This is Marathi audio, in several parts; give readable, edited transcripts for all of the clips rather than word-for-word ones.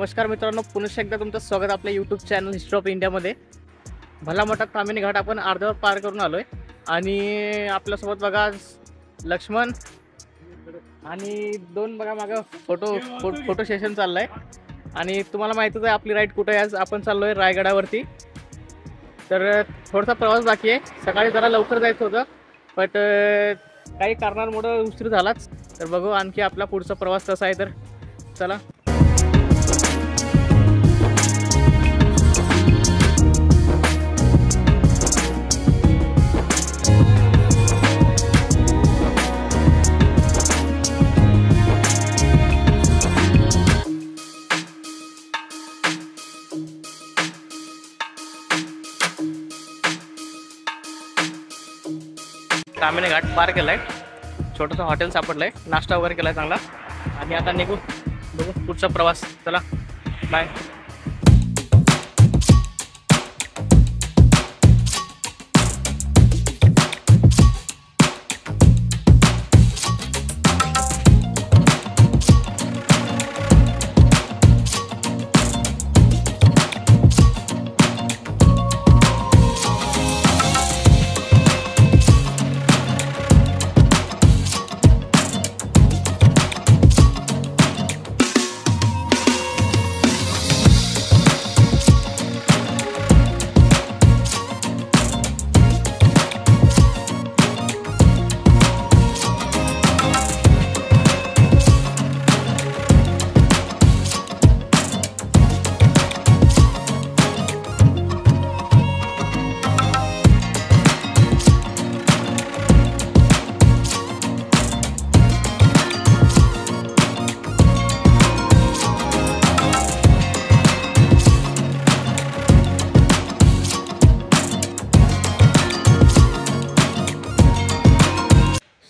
नमस्कार मित्रांनो, पुन्हा एकदा तुमचं स्वागत आपल्या यूट्यूब चॅनल हिस्ट्री ऑफ इंडियामध्ये. भला मोठा ताम्हिणी घाट आपण अर्ध्यावर पार करून आलोय आणि आपल्यासोबत बघा लक्ष्मण आणि दोन बघा मागं फोटो सेशन चाललंय. आणि तुम्हाला माहितीच आहे आपली राईड कुठे आहे. आज आपण चाललोय रायगडावरती. तर थोडासा प्रवास बाकी आहे. सकाळी जरा लवकर जायचं होतं बट काही कारणांमुळे उशीर झालाच. तर बघू आणखी आपला पुढचा प्रवास कसा आहे. तर चला. ताम्हिणी घाट पार केलाय. छोटंसं हॉटेल सापडलंय. नाश्ता वगैरे केलाय चांगला. आणि आता निघू, बघू पुढचा प्रवास. चला बाय.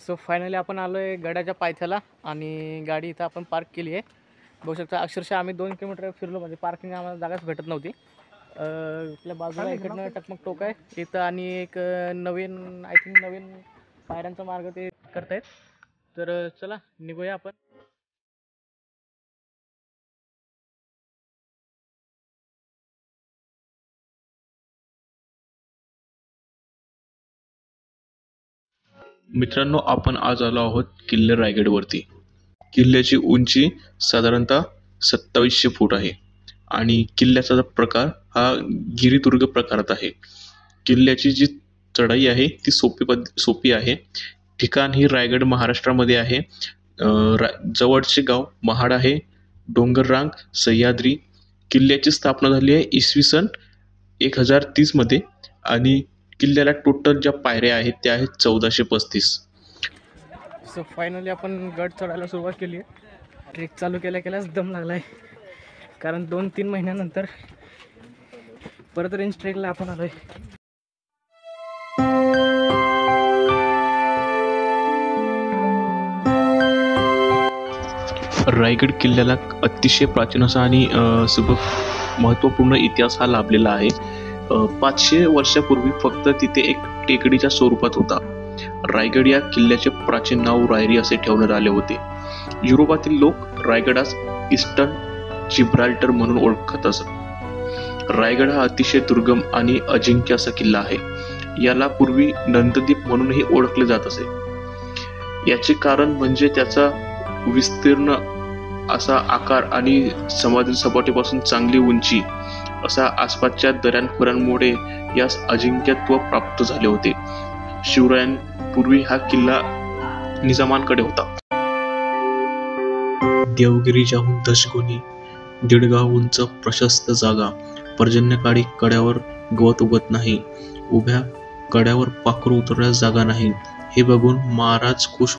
सो फायनली आपण आलो आहे गडाच्या पायथ्याला आणि गाडी इथं आपण पार्क केली आहे. बघू शकता अक्षरशः आम्ही 2 किलोमीटर फिरलो म्हणजे पार्किंग आम्हाला जागाच भेटत नव्हती. आपल्या बाजूला इकडनं टकमक टोक आहे इथं आणि एक नवीन आय थिंक नवीन पायऱ्यांचा मार्ग ते करतायत. तर चला निघूया आपण. मित्रांनो, आपण आज आलो आहोत किल्ले रायगडवरती. किल्ल्याची उंची साधारणतः 2700 फूट आहे आणि किल्ल्याचा प्रकार हा गिरिदुर्ग प्रकारात आहे. किल्ल्याची जी चढाई आहे ती सोपी आहे. ठिकाण ही रायगड महाराष्ट्रामध्ये आहे. जवळचे गाव महाड आहे. डोंगररांग, सह्याद्री. किल्ल्याची स्थापना झाली आहे इसवी सन 1030 मध्ये आणि किल्ल्याला टोटल ज्या पायऱ्या आहेत त्या आहेत 1435. सो फायनली आपण गड चढायला सुरुवात केली आहे. ट्रेक चालू केल्याच दम लागलाय कारण 2-3 महिन्यानंतर परत रेंज ट्रेकला आपण आलोय. रायगड किल्ल्याला अतिशय प्राचीन असा आणि सुबक महत्त्वपूर्ण इतिहास हा लाभलेला आहे. 500 वर्षापूर्वी फक्त तिथे एक टेकडीच्या स्वरूपात होता. रायगड या किल्ल्याचे प्राचीन नाव रायरी असे ठेवण्यात आले होते. युरोपातील लोक रायगडास ईस्टर्न जिब्राल्टर म्हणून ओळखत असत. रायगड हा अतिशय दुर्गम आणि अजिंक्य असा किल्ला आहे. याला पूर्वी नंदद्वीप म्हणूनही ओळखले जात असे. याचे कारण म्हणजे त्याचा विस्तीर्ण असा आकार आणि समुद्र सपाटीपासून चांगली उंची असा आसपासच्या दऱ्यांखोऱ्यांमुळे यास अजिंक्यत्व प्राप्त झाले होते. शिवरायांपूर्वी हा किल्ला निजामांकडे होता. देवगिरीच्याहून दशगुणी 1.5 गाव उंच प्रशस्त जागा. पर्जन्यकाळी कड्यावर गवत उगत नाही. उभ्या कड्यावर पाखरू उतरण्यास जागा नाही. हे बघून महाराज खुश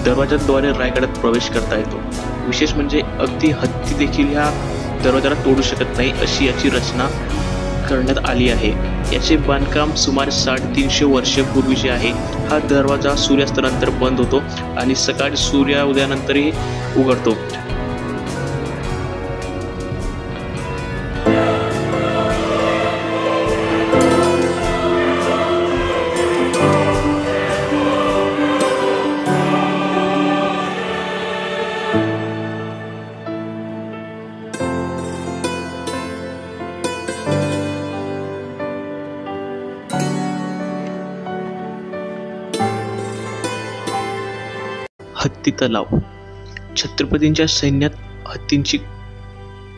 दरवाजाद्वारे रायगडात प्रवेश करता येतो. विशेष म्हणजे अगदी हत्ती देखील ह्या दरवाजाला तोडू शकत नाही अशी याची रचना करण्यात आली आहे. याचे बांधकाम सुमारे 350 वर्षापूर्वीचे आहे. हा दरवाजा सूर्यास्तानंतर बंद होतो आणि सकाळी सूर्योदयानंतरही उघडतो. हत्ती तलाव. छत्रपतींच्या सैन्यात हत्तींची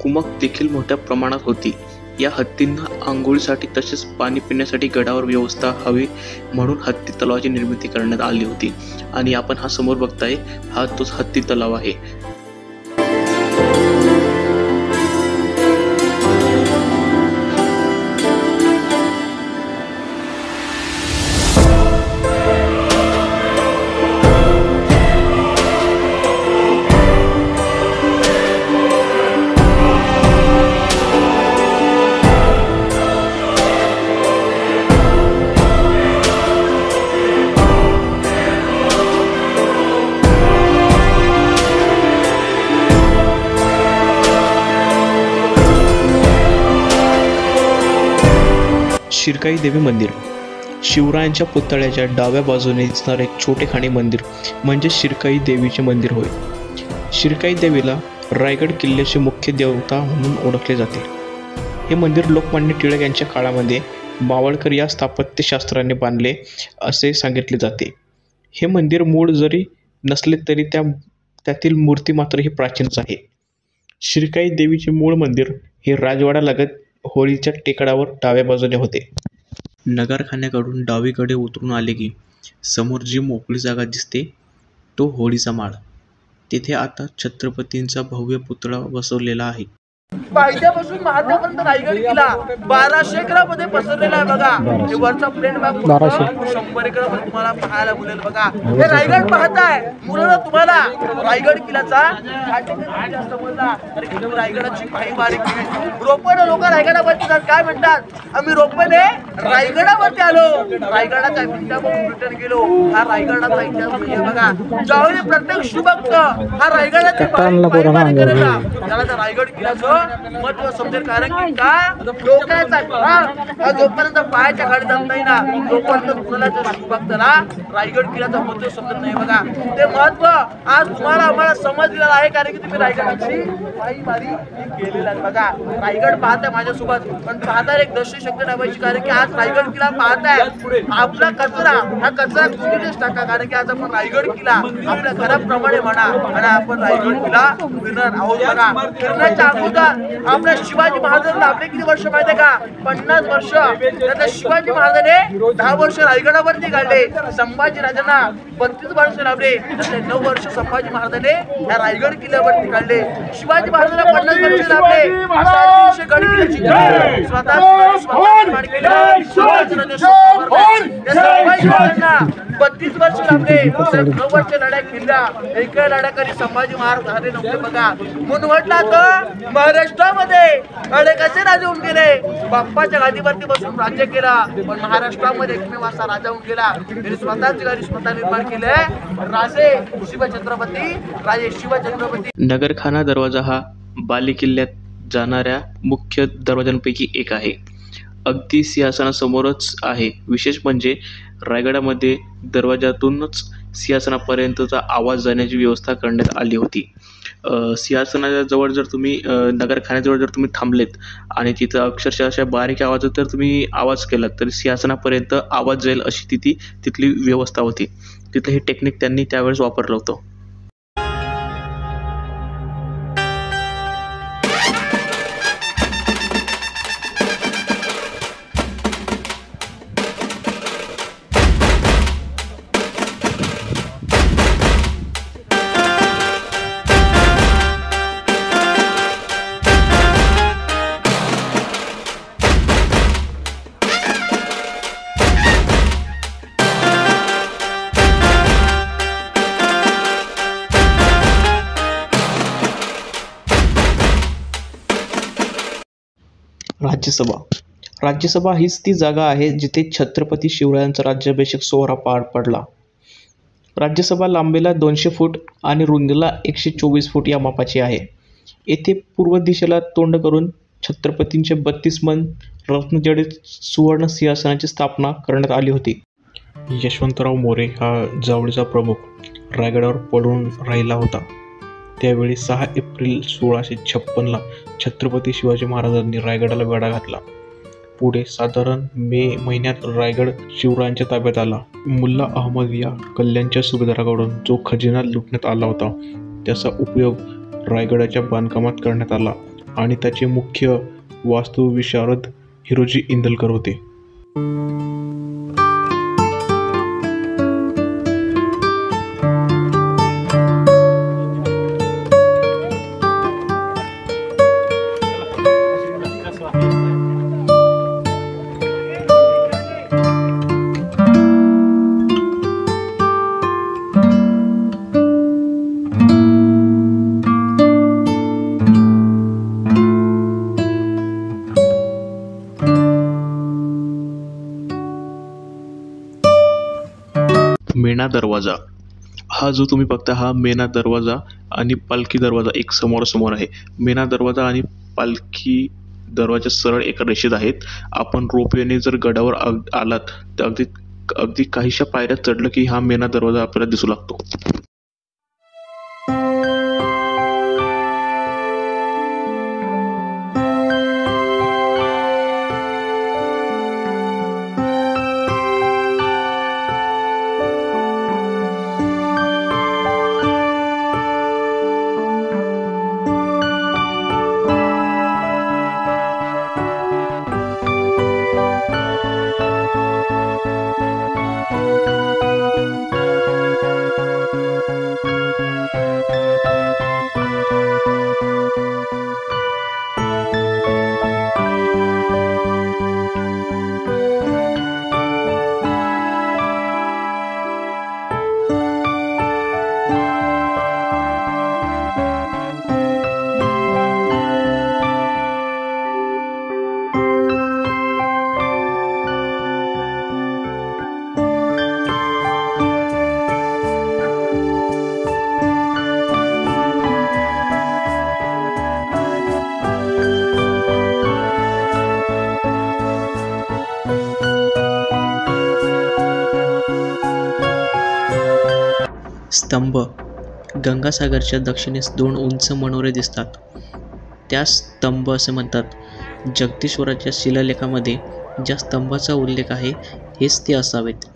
कुमक देखील मोठ्या प्रमाणात होती. या हत्तींना आंघोळीसाठी तसेच पाणी पिण्यासाठी गडावर व्यवस्था हवी म्हणून हत्ती तलावाची निर्मिती करण्यात आली होती. आणि आपण हा समोर बघताय हा तोच हत्ती तलाव आहे. शिरकाई देवी मंदिर. शिवरायांच्या पुतळ्याच्या डाव्या बाजूने दिसणारे छोटे खाणी मंदिर म्हणजे शिरकाई देवीचे मंदिर होय. शिरकाई देवीला रायगड किल्ल्याची मुख्य देवता म्हणून ओळखले जाते. हे मंदिर लोकमान्य टिळक यांच्या काळामध्ये मावळकर या स्थापत्यशास्त्राने बांधले असे सांगितले जाते. हे मंदिर मूळ जरी नसले तरी त्यातील मूर्ती मात्र ही प्राचीनच आहे. शिरकाई देवीचे मूळ मंदिर हे राजवाड्यालगत होळीच्या टेकडावर डाव्या बाजूने होते. नगरखान्याकडून डावीकडे उतरून आले की समोर जी मोकळी जागा दिसते तो होळीचा माळ. तेथे आता छत्रपतींचा भव्य पुतळा बसवलेला आहे. पायथ्यापासून महाद्यापर्यंत रायगड किल्ला 1200 एकरामध्ये पसरलेला आहे बघा. हे वरचा प्लेन बॅग 100 एकरामध्ये तुम्हाला पाहायला मिळेल बघा. हे रायगड पाहताय मुलांना तुम्हाला रायगड किल्ल्याचा समजला तरी रायगडाची काही बारीक रोपण लोक रायगडावरती काय म्हणतात, आम्ही रोपणे रायगडावरती आलो, रायगडाच्या मिनिटापासून रिटर्न गेलो. हा रायगडाचा इतिहास म्हणजे बघा. ज्यावेळी प्रत्येक शिवभक्त हा रायगडाची पायवारी करायचा त्याला त्या रायगड किल्ल्याचं महत्व समजेल. कारण की का डोक्याचा हा जोपर्यंत पायाच्या खाली जात नाही ना तोपर्यंत कुणाला शिवभक्ताला रायगड किल्ल्याचं महत्व समजत नाही बघा. ते महत्व आज तुम्हाला आम्हाला समजलेलं आहे कारण की तुम्ही रायगडाची पायवारी केलेला आहे बघा. रायगड पाहताय माझ्यासोबत पण पाहताय एक दर्शन शक्ती ठेवायची कारण की आज रायगड किल्ला पाहताय. आपला कचरा हा कचरा कुठेच टाका कारण की आज आपण रायगड किल्ला आपल्या घराप्रमाणे म्हणा आणि आपण रायगड किल्ला फिरणार आहोत बघा. फिरण्याच्या अगोदर आपल्या शिवाजी महाराजांना आपले किती वर्ष माहिती आहे का, 50 वर्ष. त्यात शिवाजी महाराजांनी 10 वर्ष रायगडावरती काढले. संभाजी राजांना 32 वर्ष लाभले. त्यातले 9 वर्ष संभाजी महाराजांनी या रायगड किल्ल्यावरती काढले. शिवाजी महाराजांना 50 वर्ष लाभले. 350 गड किल्ल्याची स्वतः निर्माण केले. संभाजी महाराजांना 32 वर्ष लाभले. 9 वर्ष लढ्या किल्ला एका लढ्याकरी संभाजी महाराज झाले नव्हते बघा. म्हणून म्हटलं तर महाराष्ट्रामध्ये अडे कसे राजे होऊन गेले. बाप्पाच्या गादीवरती बसून राज्य केला पण महाराष्ट्रामध्ये एकमेव असा राजा होऊन गेला त्यांनी स्वतःची गाडी स्वतः निर्माण केले. राजे शिवछत्रपती राजे शिवछत्रपती. नगरखाना दरवाजा हा बाले किल्ल्यात जाणाऱ्या मुख्य दरवाजांपैकी एक आहे. अगदी सिंहासनासमोरच आहे. विशेष म्हणजे रायगडामध्ये दरवाजातूनच सिंहासनापर्यंतचा आवाज जाण्याची व्यवस्था करण्यात आली होती. सिंहासनाच्या जवळ जर तुम्ही नगरखान्याजवळ जर तुम्ही थांबलेत आणि तिथं अक्षरशः अशा बारीक आवाजात जर तुम्ही आवाज केलात तर सिंहासनापर्यंत आवाज जाईल अशी तिथली व्यवस्था होती. तिथलं हे टेक्निक त्यांनी त्यावेळेस वापरलं होतं. राज्यसभा हीच ती जागा आहे जिथे छत्रपती शिवरायांचा राज्याभिषेक सोहळा पार पडला. राज्यसभा लांबीला 200 फूट आणि रुंदीला 124 फूट या मापाची आहे. येथे पूर्व दिशेला तोंड करून छत्रपतींचे 32 मन रत्नजडित सुवर्ण सिंहासनाची स्थापना करण्यात आली होती. यशवंतराव मोरे हा जावळीचा प्रमुख रायगडावर पडून राहिला होता. त्यावेळी 6 एप्रिल 1656ला छत्रपती शिवाजी महाराजांनी रायगडाला वेढा घातला. पुढे साधारण मे महिन्यात रायगड शिवरायांच्या ताब्यात आला. मुल्ला अहमद या कल्याणच्या सुभेदाराकडून जो खजिना लुटण्यात आला होता त्याचा उपयोग रायगडाच्या बांधकामात करण्यात आला आणि त्याचे मुख्य वास्तुविशारद हिरोजी इंदलकर होते. मेणा दरवाजा हा जो तुम्ही बघता हा मेणा दरवाजा आणि पालखी दरवाजा एक समोरासमोर आहे. मेणा दरवाजा आणि पालखी दरवाजा सरळ एका रेषेत आहेत. आपण रोपवेने जर गडावर आलात तर अगदी काहीशा पायऱ्या चढलं की हा मेणा दरवाजा आपल्याला दिसू लागतो. स्तंभ गंगासागरच्या दक्षिणेस 2 उंच मनोरे दिसतात. त्यास स्तंभ असे म्हणतात. जगदीश्वराच्या शिलालेखामध्ये ज्या स्तंभाचा उल्लेख आहे हेच ते असावेत.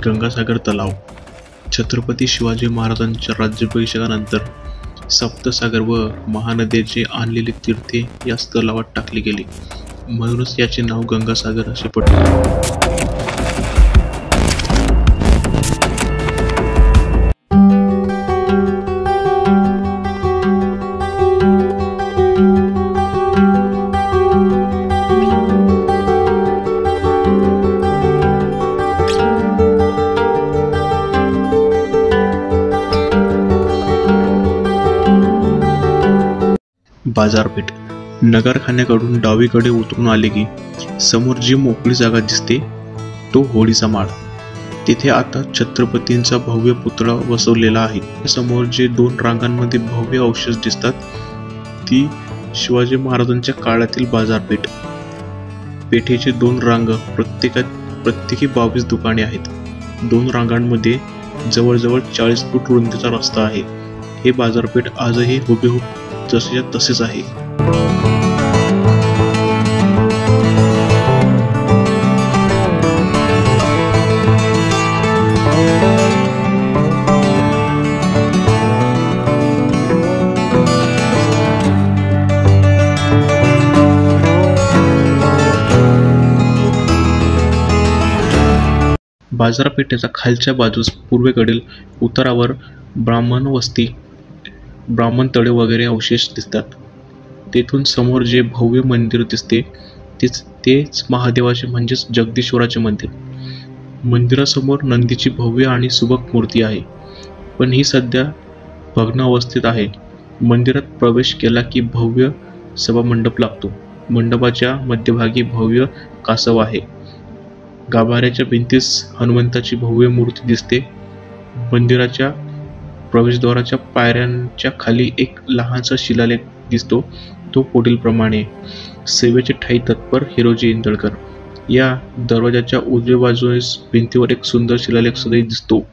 गंगासागर तलाव छत्रपती शिवाजी महाराजांच्या राज्याभिषेकानंतर सप्तसागर व महानद्यांचे आणलेली तीर्थे या तलावात टाकली गेली. म्हणूनच याचे नाव गंगासागर असे पडले. बाजारपेठ नगरखान्याकडून डावीकडे उतरून आले की समोर जी मोकळी जागा दिसते तो होळीचा माळ. तिथे आता छत्रपतींचा भव्य पुतळा बसवलेला आहे. समोर जे 2 रांगांमध्ये भव्य अवशेष दिसतात ती शिवाजी महाराजांच्या काळातील बाजारपेठ. पेठेचे 2 रांग, प्रत्येकी 22 दुकाने आहेत. 2 रांगांमध्ये जवळजवळ 40 फूट रुंदीचा रस्ता आहे. हे बाजारपेठ आजही हुबेहूब जसेच्या तसेच आहे. बाजारपेठेच्या खालच्या बाजूस पूर्वेकडील उतारावर ब्राह्मण वस्ती, ब्राह्मण तळे वगैरे अवशेष दिसतात. तेथून समोर जे भव्य मंदिर दिसते तेच महादेवाचे म्हणजेच जगदीश्वराचे मंदिर. मंदिरासमोर नंदीची भव्य आणि सुबक मूर्ती आहे, पण ही सध्या भग्न अवस्थेत आहे. मंदिरात प्रवेश केला की भव्य सभामंडप लागतो. मंडपाच्या मध्यभागी भव्य कासव आहे. गाभाऱ्याच्या भिंतीस हनुमंताची भव्य मूर्ती दिसते. मंदिराच्या प्रवेशद्वाराच्या पायऱ्यांच्या खाली एक लहानसा शिलालेख दिसतो. तो पुढील प्रमाणे: सेवेचे ठायी तत्पर हिरोजी इंदळकर. या दरवाजाच्या उजव्या बाजूस भिंतीवर एक सुंदर शिलालेख सुद्धा दिसतो.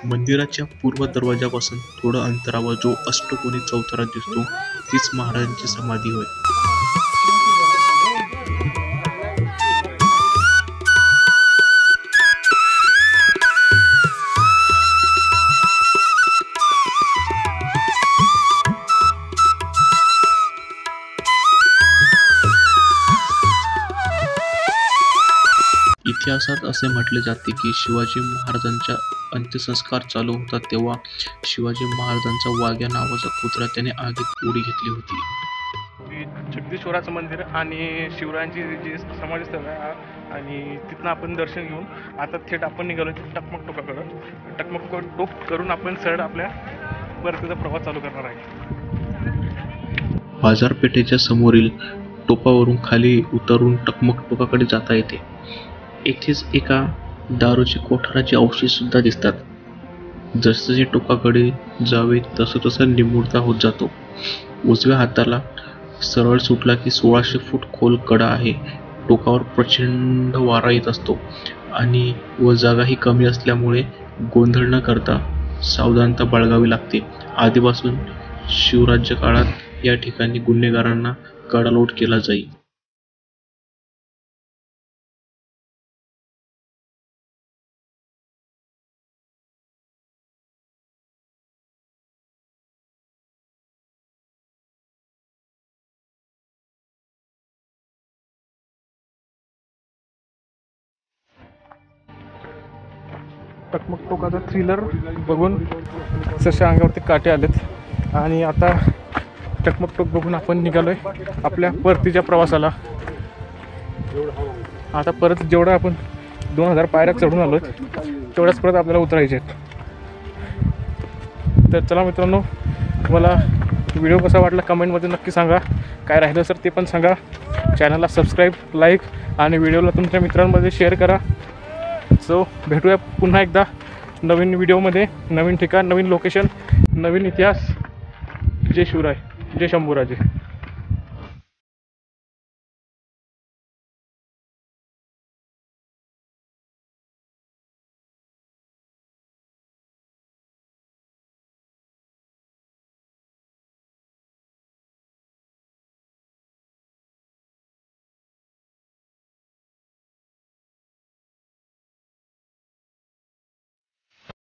मंदिराच्या पूर्व दरवाजापासून थोडं अंतरावर जो अष्टकोनी चौथरा दिसतो तीच महाराजांची समाधी होय. इतिहासात असे म्हटले जाते की शिवाजी महाराजांच्या अंत्यसंस्कार चालू होतात तेव्हा शिवाजी महाराजांचा वाघ्या नावाचा कुत्रा त्याने आगीत उडी घेतली होती. जगदीश्वराचं मंदिर आणि शिवरायांची जी समाधीस्थळ आहे आणि तिथनं आपण दर्शन घेऊन आता थेट आपण निघालो टकमक टोकाकडं. टकमक टोक करून आपण सरळ आपल्या परतीचा प्रवास चालू करणार आहे. बाजारपेठेच्या समोरील टोपावरून खाली उतरून टकमक टोकाकडे जाता येते. येथेच एका दारूची कोठाराचे अवशेष सुद्धा दिसतात. जसजसे टोकाकडे जावे तसं निमुळता होत जातो. उजव्या हाताला सरळ सुटला की 1600 फूट खोल कडा आहे. टोकावर प्रचंड वारा येत असतो आणि जागाही कमी असल्यामुळे गोंधळ न करता सावधानता बाळगावी लागते. आधीपासून शिवराज्य काळात या ठिकाणी गुन्हेगारांना कडालोट केला जाई. टकमक टोकाचा थ्रिलर बघून अक्षरशः अंगावरती काटे आलेत आणि आता टकमक टोक बघून आपण निघालोय आपल्या परतीच्या प्रवासाला. आता परत जेवढं आपण 2000 पायऱ्या चढून आलोय तेवढ्याच परत आपल्याला उतरायचे आहेत. तर चला मित्रांनो, तुम्हाला व्हिडिओ कसा वाटला कमेंटमध्ये नक्की सांगा. काय राहिलं सर ते पण सांगा. चॅनलला सबस्क्राईब, लाईक आणि व्हिडिओला तुमच्या मित्रांमध्ये शेअर करा. सो भेटूया पुन्हा एकदा नवीन व्हिडिओमध्ये, नवीन ठिकाण, नवीन लोकेशन, नवीन इतिहास. जय शिवराय, जय शंभूराजे.